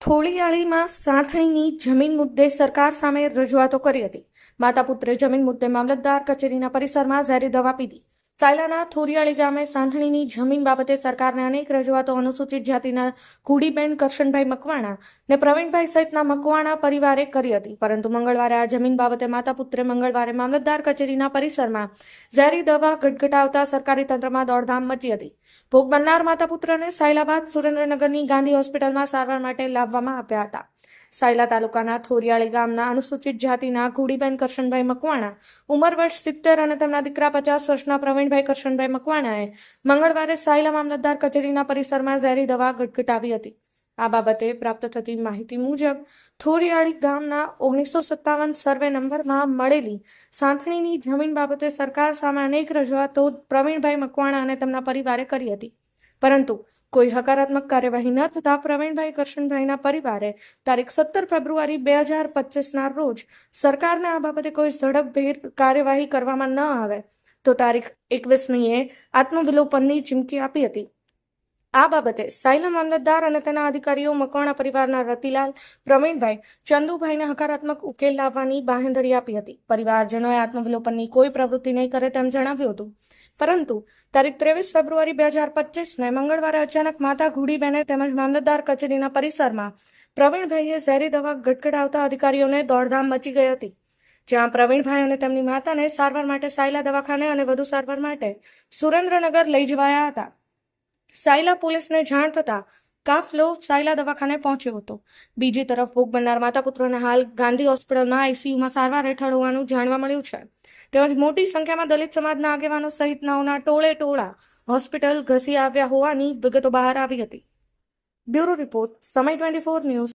થોળિયાળીમાં સાંથણીની જમીન મુદ્દે સરકાર સામે રજૂઆતો કરી હતી. માતા પુત્રે જમીન મુદ્દે મામલતદાર કચેરીના પરિસરમાં ઝેરી દવા પીધી. સાયલાના થોરિયાળી ગામે સાંથણીની જમીન બાબતે સરકારને અનેક રજૂઆતો અનુસૂચિત જાતિના કુડીબેન કરશનભાઈ મકવાણા ને પ્રવીણભાઈ સહિતના મકવાણા પરિવારે કરી હતી. પરંતુ મંગળવારે આ જમીન બાબતે માતા પુત્રે મંગળવારે મામલતદાર કચેરીના પરિસરમાં ઝેરી દવા ગટગટાવતા સરકારી તંત્રમાં દોડધામ મચી હતી. ભોગ બનનાર માતા પુત્રને સાયલા બાદ સુરેન્દ્રનગરની ગાંધી હોસ્પિટલમાં સારવાર માટે લાવવામાં આવ્યા હતા. સાયલા તાલુકાના થોરિયાળી ગામના અનુસૂચિત જાતિના કુડીબેન કરશનભાઈ મકવાણા, ઉંમર વર્ષ 70 અને તેમના દીકરા 50 વર્ષના પ્રવીણભાઈ કરશનભાઈ મકવાણાએ મંગળવારે સાયલા મામલતદાર કચેરીના પરિસરમાં ઝેરી દવા ગટગટાવી હતી. આ બાબતે પ્રાપ્ત થતી માહિતી મુજબ થોરિયાળી ગામના 1957 સર્વે નંબરમાં મળેલી સાંથણીની જમીન બાબતે સરકાર સામે અનેક રજૂઆતો પ્રવીણભાઈ મકવાણા અને તેમના પરિવારે કરી હતી. પરંતુ કોઈ હકારાત્મક કાર્યવાહી ન થતા પ્રવીણભાઈ કરશનભાઈના પરિવારે તારીખ 17 ફેબ્રુઆરી 2025ના રોજ સરકારને આ બાબતે કોઈ ઝડપભેર કાર્યવાહી કરવામાં ન આવે તો તારીખ 21મીએ આત્મવિલોપનની ચીમકી આપી હતી. આ બાબતે સાયલા મામલતદાર અને તેના અધિકારીઓ મકવાણા પરિવારના રતિલાલ, પ્રવીણભાઈ, ચંદુભાઈને હકારાત્મક ઉકેલ લાવવાની બાંહેધરી આપી હતી. પરિવારજનોએ આત્મવિલોપનની કોઈ પ્રવૃત્તિ નહીં કરે તેમ જણાવ્યું હતું. પરંતુ તારીખ 23 ફેબ્રુઆરી 2025ને મંગળવારે અચાનક માતા ઘુડીબેને તેમજ મામલતદાર કચેરીના પરિસરમાં પ્રવીણભાઈએ ઝેરી દવા ગટગટાવતા અધિકારીઓને દોડધામ મચી ગઈ હતી. જ્યાં પ્રવીણભાઈ અને તેમની માતાને સારવાર માટે સાયલા દવાખાને અને વધુ સારવાર માટે સુરેન્દ્રનગર લઈ જવાયા હતા. સાયલા પોલીસને જાણ થતાં કાફલો સાયલા દવાખાને પહોંચ્યો હતો. બીજી તરફ ભોગ બનનાર માતા પુત્રોને હાલ ગાંધી હોસ્પિટલમાં આઈસીયુમાં સારવાર હેઠળ હોવાનું જાણવા મળ્યું છે. તેમજ મોટી સંખ્યામાં દલિત સમાજના આગેવાનો સહિતનાઓના ટોળે ટોળા હોસ્પિટલ ઘસી આવ્યા હોવાની વિગતો બહાર આવી હતી. બ્યુરો રિપોર્ટ, સમય 24 ન્યૂઝ.